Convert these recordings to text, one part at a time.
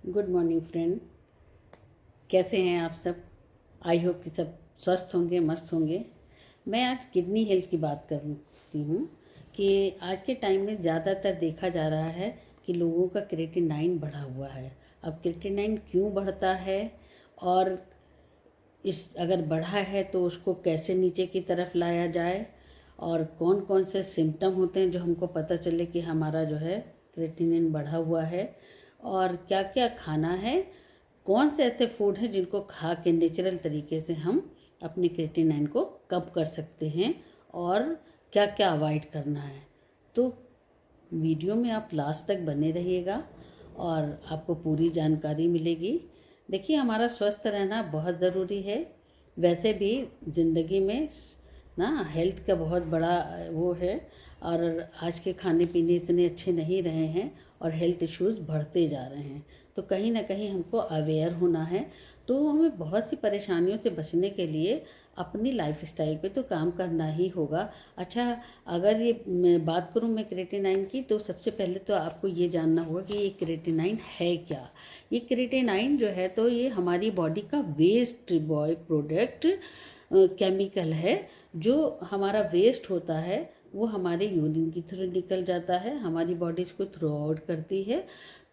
Good morning friend. कैसे हैं आप सब? आई होप कि सब स्वस्थ होंगे, मस्त होंगे। मैं आज किडनी हेल्थ की बात करती हूँ कि आज के टाइम में ज़्यादातर देखा जा रहा है कि लोगों का क्रिएटिनाइन बढ़ा हुआ है। अब क्रिएटिनाइन क्यों बढ़ता है और इस अगर बढ़ा है तो उसको कैसे नीचे की तरफ लाया जाए और कौन कौन से सिम्टम होते हैं जो हमको पता चले कि हमारा जो है क्रिएटिनिन बढ़ा हुआ है, और क्या क्या खाना है, कौन से ऐसे फूड हैं जिनको खा के नेचुरल तरीके से हम अपनी क्रिएटिनिन को कम कर सकते हैं और क्या क्या अवॉइड करना है। तो वीडियो में आप लास्ट तक बने रहिएगा और आपको पूरी जानकारी मिलेगी। देखिए, हमारा स्वस्थ रहना बहुत ज़रूरी है। वैसे भी ज़िंदगी में ना हेल्थ का बहुत बड़ा वो है, और आज के खाने पीने इतने अच्छे नहीं रहे हैं और हेल्थ इश्यूज़ बढ़ते जा रहे हैं। तो कहीं ना कहीं हमको अवेयर होना है। तो हमें बहुत सी परेशानियों से बचने के लिए अपनी लाइफस्टाइल पे तो काम करना ही होगा। अच्छा, अगर ये मैं बात करूँ मैं क्रिएटिनाइन की, तो सबसे पहले तो आपको ये जानना होगा कि ये क्रिएटिनाइन है क्या। ये क्रिएटिनाइन जो है तो ये हमारी बॉडी का वेस्ट बॉय प्रोडक्ट केमिकल है। जो हमारा वेस्ट होता है वो हमारे यूरिन की थ्रू निकल जाता है, हमारी बॉडी इसको थ्रू आउट करती है।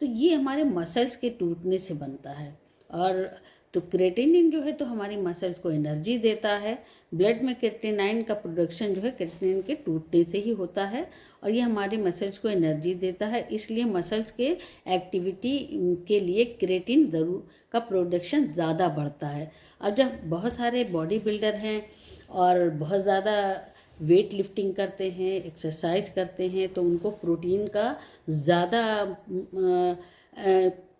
तो ये हमारे मसल्स के टूटने से बनता है। और तो क्रिएटिनिन जो है तो हमारी मसल्स को एनर्जी देता है। ब्लड में क्रिएटिनाइन का प्रोडक्शन जो है क्रिएटिनिन के टूटने से ही होता है, और ये हमारी मसल्स को एनर्जी देता है। इसलिए मसल्स के एक्टिविटी के लिए क्रिएटिन ज़रूर का प्रोडक्शन ज़्यादा बढ़ता है। अब जब बहुत सारे बॉडी बिल्डर हैं और बहुत ज़्यादा वेट लिफ्टिंग करते हैं, एक्सरसाइज करते हैं, तो उनको प्रोटीन का ज़्यादा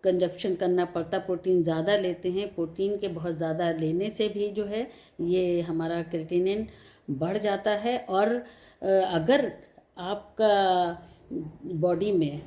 कंजप्शन करना पड़ता, प्रोटीन ज़्यादा लेते हैं। प्रोटीन के बहुत ज़्यादा लेने से भी जो है ये हमारा क्रिएटिनिन बढ़ जाता है। और अगर आपका बॉडी में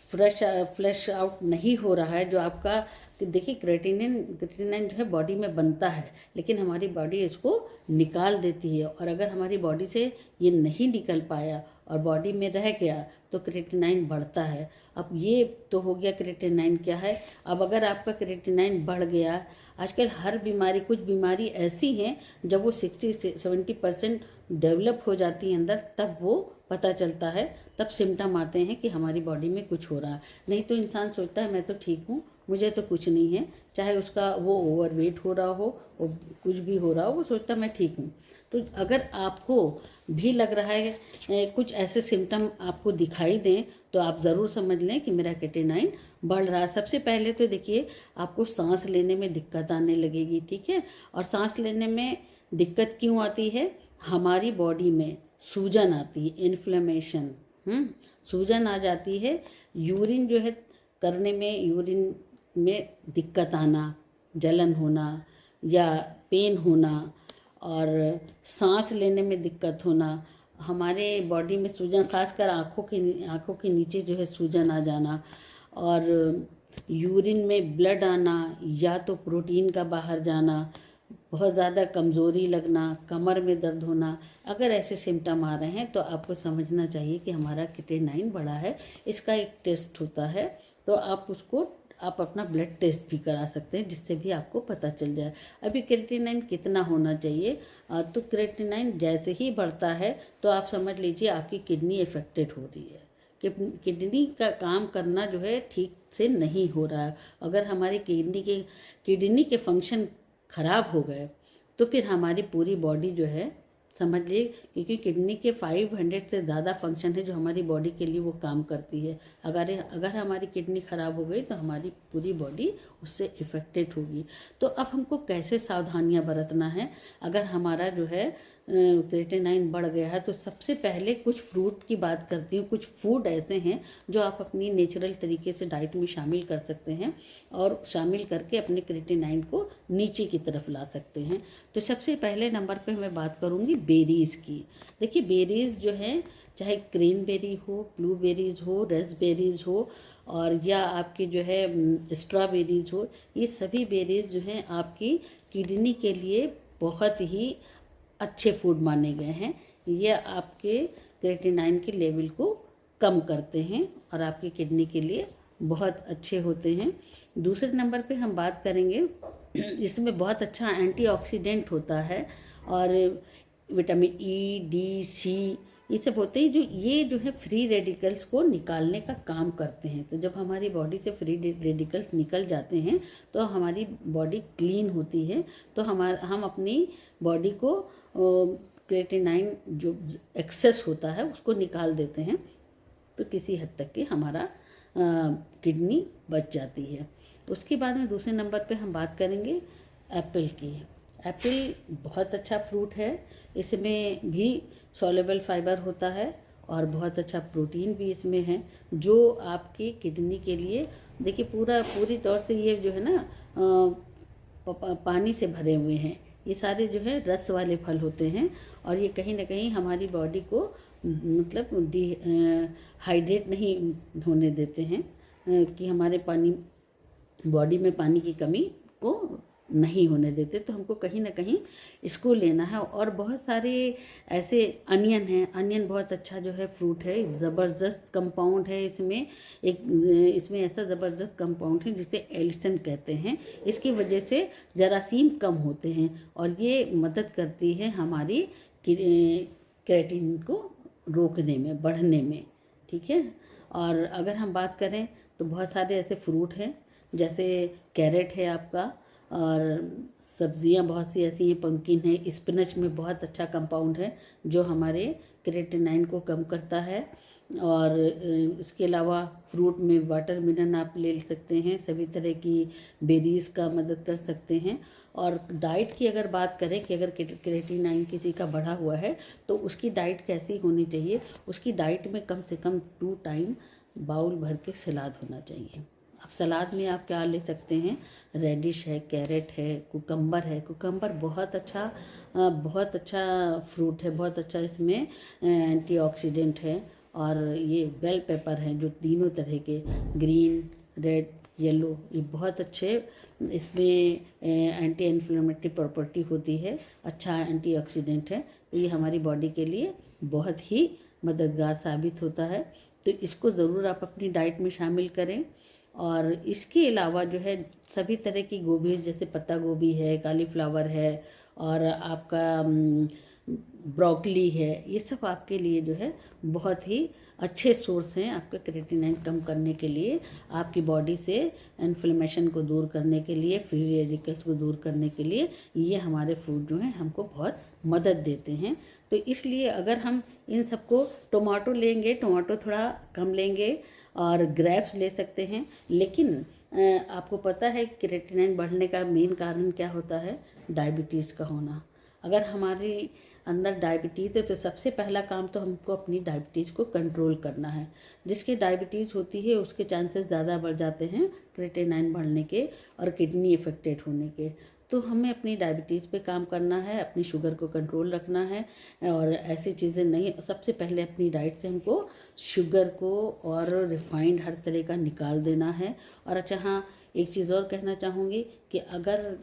फ्लैश आउट नहीं हो रहा है जो आपका, देखिए क्रिएटिनिन जो है बॉडी में बनता है, लेकिन हमारी बॉडी इसको निकाल देती है। और अगर हमारी बॉडी से ये नहीं निकल पाया और बॉडी में रह गया तो क्रिएटिनाइन बढ़ता है। अब ये तो हो गया क्रिएटिनाइन क्या है। अब अगर आपका क्रिएटिनाइन बढ़ गया, आजकल हर बीमारी, कुछ बीमारी ऐसी हैं जब वो 60-70% डेवलप हो जाती है अंदर, तब वो पता चलता है, तब सिम्टम आते हैं कि हमारी बॉडी में कुछ हो रहा है। नहीं तो इंसान सोचता है मैं तो ठीक हूँ, मुझे तो कुछ नहीं है, चाहे उसका वो ओवरवेट हो रहा हो, वो कुछ भी हो रहा हो, वो सोचता मैं ठीक हूँ। तो अगर आपको भी लग रहा है कुछ ऐसे सिम्टम आपको दिखाई दें, तो आप ज़रूर समझ लें कि मेरा क्रिएटिनाइन बढ़ रहा है। सबसे पहले तो देखिए, आपको सांस लेने में दिक्कत आने लगेगी, ठीक है। और सांस लेने में दिक्कत क्यों आती है? हमारी बॉडी में सूजन आती है, इन्फ्लेमेशन, सूजन आ जाती है। यूरिन जो है करने में, यूरिन में दिक्कत आना, जलन होना या पेन होना, और सांस लेने में दिक्कत होना, हमारे बॉडी में सूजन, खासकर आँखों के नीचे जो है सूजन आ जाना, और यूरिन में ब्लड आना या तो प्रोटीन का बाहर जाना, बहुत ज़्यादा कमज़ोरी लगना, कमर में दर्द होना। अगर ऐसे सिम्टम आ रहे हैं तो आपको समझना चाहिए कि हमारा क्रिएटिनाइन बढ़ा है। इसका एक टेस्ट होता है, तो आप अपना ब्लड टेस्ट भी करा सकते हैं, जिससे भी आपको पता चल जाए अभी क्रिएटिनाइन कितना होना चाहिए। तो क्रिएटिनाइन जैसे ही बढ़ता है तो आप समझ लीजिए आपकी किडनी इफेक्टेड हो रही है, किडनी का काम करना जो है ठीक से नहीं हो रहा है। अगर हमारी किडनी के फंक्शन खराब हो गए तो फिर हमारी पूरी बॉडी जो है, समझ लीजिए, क्योंकि किडनी के 500 से ज़्यादा फंक्शन है जो हमारी बॉडी के लिए वो काम करती है। अगर हमारी किडनी ख़राब हो गई तो हमारी पूरी बॉडी उससे इफ़ेक्टेड होगी। तो अब हमको कैसे सावधानियां बरतना है अगर हमारा जो है क्रिएटिनाइन बढ़ गया है। तो सबसे पहले कुछ फ्रूट की बात करती हूँ। कुछ फूड ऐसे हैं जो आप अपनी नेचुरल तरीके से डाइट में शामिल कर सकते हैं और शामिल करके अपने क्रिएटिनाइन को नीचे की तरफ ला सकते हैं। तो सबसे पहले नंबर पे मैं बात करूँगी बेरीज़ की। देखिए, बेरीज़ जो हैं, चाहे क्रेनबेरी हो, ब्लूबेरीज़ हो, रसबेरीज़ हो, और या आपकी जो है स्ट्रॉबेरीज़ हो, ये सभी बेरीज़ जो हैं आपकी किडनी के लिए बहुत ही अच्छे फूड माने गए हैं। ये आपके क्रिएटिनाइन के लेवल को कम करते हैं और आपकी किडनी के लिए बहुत अच्छे होते हैं। दूसरे नंबर पे हम बात करेंगे, इसमें बहुत अच्छा एंटीऑक्सीडेंट होता है और विटामिन ई, डी, सी ये सब होते हैं जो है फ्री रेडिकल्स को निकालने का काम करते हैं। तो जब हमारी बॉडी से फ्री रेडिकल्स निकल जाते हैं तो हमारी बॉडी क्लीन होती है। तो हम अपनी बॉडी को क्रिएटिनाइन जो एक्सेस होता है उसको निकाल देते हैं, तो किसी हद तक कि हमारा किडनी बच जाती है। उसके बाद में दूसरे नंबर पे हम बात करेंगे एप्पल की। एप्पल बहुत अच्छा फ्रूट है, इसमें भी सॉल्युबल फाइबर होता है और बहुत अच्छा प्रोटीन भी इसमें है, जो आपकी किडनी के लिए देखिए पूरी तौर से ये जो है ना पानी से भरे हुए हैं। ये सारे जो है रस वाले फल होते हैं और ये कहीं ना कहीं हमारी बॉडी को मतलब हाइड्रेट नहीं होने देते हैं, कि हमारे बॉडी में पानी की कमी को नहीं होने देते। तो हमको कहीं ना कहीं इसको लेना है। और बहुत सारे ऐसे अनियन हैं, अनियन बहुत अच्छा जो है फ्रूट है, ज़बरदस्त कंपाउंड है इसमें ऐसा ज़बरदस्त कंपाउंड है जिसे एलिसन कहते हैं। इसकी वजह से जरासीम कम होते हैं और ये मदद करती है हमारी क्रिएटिनिन को रोकने में, बढ़ने में, ठीक है। और अगर हम बात करें तो बहुत सारे ऐसे फ्रूट हैं, जैसे कैरेट है आपका, और सब्जियां बहुत सी ऐसी हैं, पम्पकिन है, स्पिनच में बहुत अच्छा कंपाउंड है जो हमारे क्रिएटिनाइन को कम करता है। और इसके अलावा फ्रूट में वाटरमेलन आप ले सकते हैं, सभी तरह की बेरीज़ का मदद कर सकते हैं। और डाइट की अगर बात करें कि अगर क्रिएटिनाइन किसी का बढ़ा हुआ है तो उसकी डाइट कैसी होनी चाहिए, उसकी डाइट में कम से कम 2 टाइम बाउल भर के सलाद होना चाहिए। अब सलाद में आप क्या ले सकते हैं, रेडिश है, कैरेट है, कुकम्बर है। कुकम्बर बहुत अच्छा फ्रूट है, बहुत अच्छा इसमें एंटीऑक्सीडेंट है। और ये बेल पेपर हैं जो तीनों तरह के, ग्रीन, रेड, येलो, ये बहुत अच्छे इसमें एंटी इन्फ्लेमेटरी प्रॉपर्टी होती है, अच्छा एंटीऑक्सीडेंट है। तो ये हमारी बॉडी के लिए बहुत ही मददगार साबित होता है। तो इसको ज़रूर आप अपनी डाइट में शामिल करें। और इसके अलावा जो है सभी तरह की गोभी, जैसे पत्ता गोभी है, कालीफ्लावर है और आपका ब्रोकली है, ये सब आपके लिए जो है बहुत ही अच्छे सोर्स हैं आपका क्रिएटिनाइन कम करने के लिए, आपकी बॉडी से इन्फ्लेमेशन को दूर करने के लिए, फ्री रेडिकल्स को दूर करने के लिए ये हमारे फूड जो हैं हमको बहुत मदद देते हैं। तो इसलिए अगर हम इन सबको, टोमेटो लेंगे, टोमेटो थोड़ा कम लेंगे और ग्रेप्स ले सकते हैं। लेकिन आपको पता है कि क्रिएटिनाइन बढ़ने का मेन कारण क्या होता है, डायबिटीज़ का होना। अगर हमारी अंदर डायबिटीज़ है तो सबसे पहला काम तो हमको अपनी डायबिटीज़ को कंट्रोल करना है। जिसकी डायबिटीज़ होती है उसके चांसेस ज़्यादा बढ़ जाते हैं क्रिएटिनाइन बढ़ने के और किडनी इफेक्टेड होने के। तो हमें अपनी डायबिटीज़ पे काम करना है, अपनी शुगर को कंट्रोल रखना है और ऐसी चीज़ें नहीं, सबसे पहले अपनी डाइट से हमको शुगर को और रिफाइंड हर तरह का निकाल देना है। और अच्छा हाँ, एक चीज़ और कहना चाहूँगी कि अगर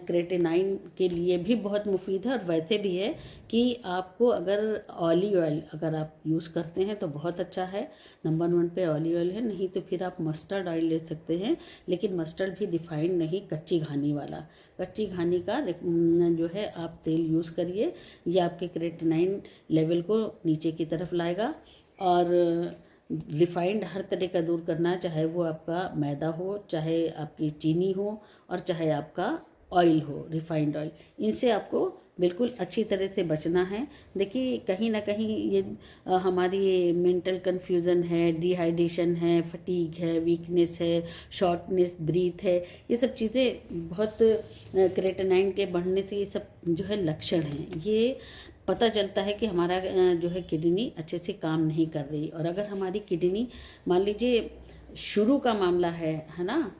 क्रिएटिनाइन के लिए भी बहुत मुफीद है और वैसे भी है कि आपको अगर ऑलिव ऑयल अगर आप यूज़ करते हैं तो बहुत अच्छा है, नंबर 1 पे ऑलिव ऑयल है। नहीं तो फिर आप मस्टर्ड ऑयल ले सकते हैं, लेकिन मस्टर्ड भी रिफाइंड नहीं, कच्ची घानी वाला, कच्ची घानी का जो है आप तेल यूज़ करिए। ये आपके क्रिएटिनाइन लेवल को नीचे की तरफ लाएगा। और रिफाइंड हर तरह का दूर करना, चाहे वो आपका मैदा हो, चाहे आपकी चीनी हो और चाहे आपका ऑयल हो, रिफाइंड ऑयल, इनसे आपको बिल्कुल अच्छी तरह से बचना है। देखिए कहीं ना कहीं ये हमारी मेंटल कन्फ्यूज़न है, डिहाइड्रेशन है, फटीग है, वीकनेस है, शॉर्टनेस ब्रीथ है, ये सब चीज़ें बहुत क्रिएटिनाइन के बढ़ने से ये सब जो है लक्षण हैं। ये पता चलता है कि हमारा जो है किडनी अच्छे से काम नहीं कर रही। और अगर हमारी किडनी मान लीजिए शुरू का मामला है ना,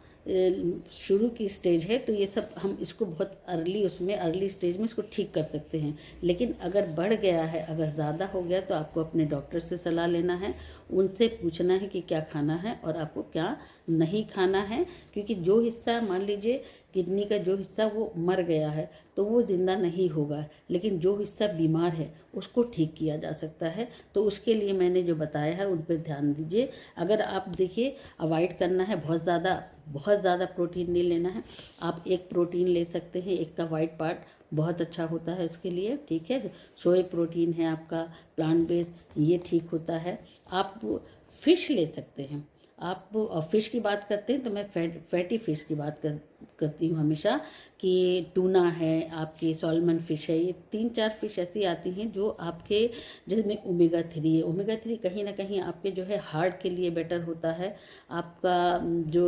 शुरू की स्टेज है, तो ये सब हम इसको बहुत अर्ली स्टेज में इसको ठीक कर सकते हैं। लेकिन अगर बढ़ गया है, अगर ज़्यादा हो गया, तो आपको अपने डॉक्टर से सलाह लेना है। उनसे पूछना है कि क्या खाना है और आपको क्या नहीं खाना है। क्योंकि जो हिस्सा मान लीजिए किडनी का जो हिस्सा वो मर गया है तो वो ज़िंदा नहीं होगा, लेकिन जो हिस्सा बीमार है उसको ठीक किया जा सकता है। तो उसके लिए मैंने जो बताया है उन पर ध्यान दीजिए। अगर आप देखिए अवॉइड करना है, बहुत ज़्यादा प्रोटीन नहीं लेना है। आप एक प्रोटीन ले सकते हैं, एक का वाइट पार्ट बहुत अच्छा होता है उसके लिए, ठीक है। सोए प्रोटीन है आपका, प्लांट बेस्ड, ये ठीक होता है। आप फिश ले सकते हैं। आप फिश की बात करते हैं तो मैं फैटी फिश की बात करती हूँ हमेशा, कि टूना है, आपकी सॉल्मन फिश है, ये 3-4 फिश ऐसी आती हैं जो आपके, जिसमें ओमेगा 3 है। ओमेगा 3 कहीं ना कहीं आपके जो है हार्ट के लिए बेटर होता है। आपका जो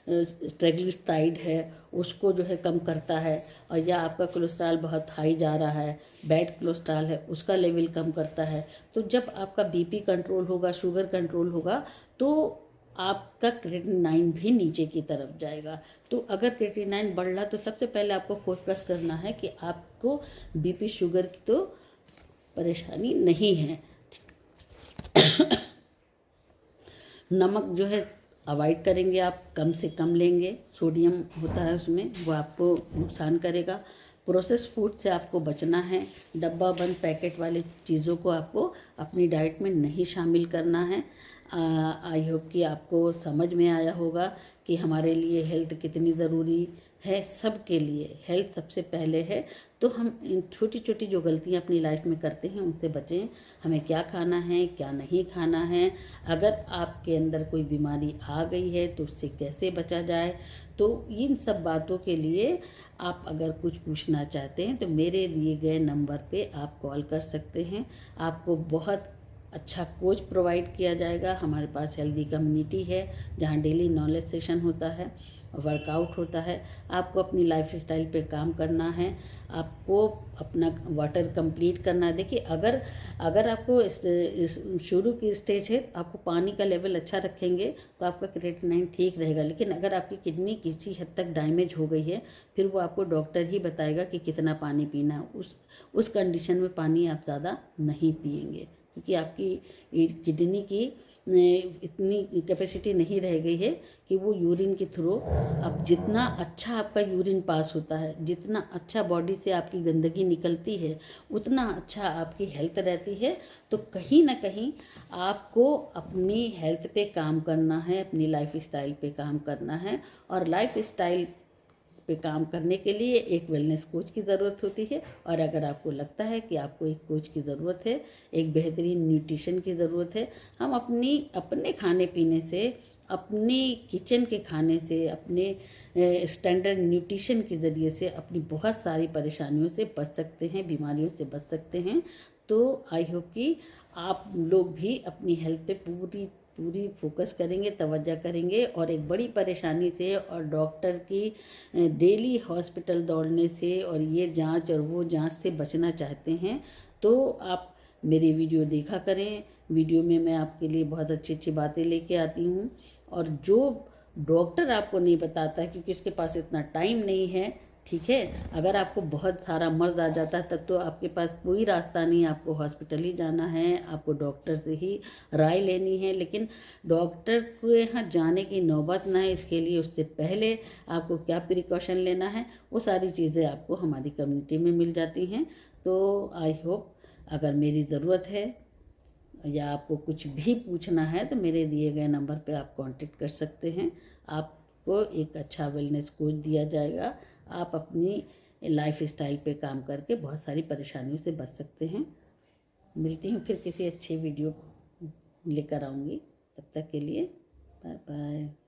ट्राइग्लिसराइड है उसको जो है कम करता है, और या आपका कोलेस्ट्रॉल बहुत हाई जा रहा है, बैड कोलेस्ट्रॉल है, उसका लेवल कम करता है। तो जब आपका बीपी कंट्रोल होगा, शुगर कंट्रोल होगा, तो आपका क्रेटिनाइन भी नीचे की तरफ जाएगा। तो अगर क्रेटिनाइन बढ़ रहा तो सबसे पहले आपको फोकस करना है कि आपको बीपी शुगर की तो परेशानी नहीं है। नमक जो है अवॉइड करेंगे, आप कम से कम लेंगे। सोडियम होता है उसमें, वो आपको नुकसान करेगा। प्रोसेस फूड से आपको बचना है। डब्बा बंद पैकेट वाली चीज़ों को आपको अपनी डाइट में नहीं शामिल करना है। आई होप कि आपको समझ में आया होगा कि हमारे लिए हेल्थ कितनी ज़रूरी है। सबके लिए हेल्थ सबसे पहले है। तो हम इन छोटी छोटी जो गलतियां अपनी लाइफ में करते हैं उनसे बचें। हमें क्या खाना है, क्या नहीं खाना है, अगर आपके अंदर कोई बीमारी आ गई है तो उससे कैसे बचा जाए। तो इन सब बातों के लिए आप अगर कुछ पूछना चाहते हैं तो मेरे दिए गए नंबर पे आप कॉल कर सकते हैं। आपको बहुत अच्छा कोच प्रोवाइड किया जाएगा। हमारे पास हेल्दी कम्युनिटी है जहाँ डेली नॉलेज सेशन होता है, वर्कआउट होता है। आपको अपनी लाइफ स्टाइल पे काम करना है, आपको अपना वाटर कंप्लीट करना है। देखिए अगर आपको इस शुरू की स्टेज है, आपको पानी का लेवल अच्छा रखेंगे तो आपका क्रेटिनाइन ठीक रहेगा। लेकिन अगर आपकी किडनी किसी हद तक डैमेज हो गई है, फिर वो आपको डॉक्टर ही बताएगा कि कितना पानी पीना है। उस कंडीशन में पानी आप ज़्यादा नहीं पिएंगे, क्योंकि आपकी किडनी की इतनी कैपेसिटी नहीं रह गई है कि वो यूरिन के थ्रू, अब जितना अच्छा आपका यूरिन पास होता है, जितना अच्छा बॉडी से आपकी गंदगी निकलती है, उतना अच्छा आपकी हेल्थ रहती है। तो कहीं ना कहीं आपको अपनी हेल्थ पे काम करना है, अपनी लाइफ स्टाइल पे काम करना है। और लाइफ स्टाइल पे काम करने के लिए एक वेलनेस कोच की ज़रूरत होती है। और अगर आपको लगता है कि आपको एक कोच की ज़रूरत है, एक बेहतरीन न्यूट्रिशन की ज़रूरत है, हम अपने खाने पीने से, अपने किचन के खाने से, अपने स्टैंडर्ड न्यूट्रिशन के ज़रिए से अपनी बहुत सारी परेशानियों से बच सकते हैं, बीमारियों से बच सकते हैं। तो आई होप कि आप लोग भी अपनी हेल्थ पे पूरी फोकस करेंगे, तवज्जो करेंगे, और एक बड़ी परेशानी से और डॉक्टर की डेली हॉस्पिटल दौड़ने से और ये जांच और वो जांच से बचना चाहते हैं तो आप मेरी वीडियो देखा करें। वीडियो में मैं आपके लिए बहुत अच्छी अच्छी बातें लेके आती हूँ, और जो डॉक्टर आपको नहीं बताता है क्योंकि उसके पास इतना टाइम नहीं है, ठीक है। अगर आपको बहुत सारा मर्ज आ जाता है तब तो आपके पास कोई रास्ता नहीं, आपको हॉस्पिटल ही जाना है, आपको डॉक्टर से ही राय लेनी है। लेकिन डॉक्टर के यहाँ जाने की नौबत ना है, इसके लिए उससे पहले आपको क्या प्रिकॉशन लेना है वो सारी चीज़ें आपको हमारी कम्युनिटी में मिल जाती हैं। तो आई होप अगर मेरी ज़रूरत है या आपको कुछ भी पूछना है तो मेरे दिए गए नंबर पे आप कांटेक्ट कर सकते हैं। आपको एक अच्छा वेलनेस कोच दिया जाएगा। आप अपनी लाइफ स्टाइल पे काम करके बहुत सारी परेशानियों से बच सकते हैं। मिलती हूँ फिर किसी अच्छी वीडियो लेकर आऊँगी, तब तक के लिए बाय बाय।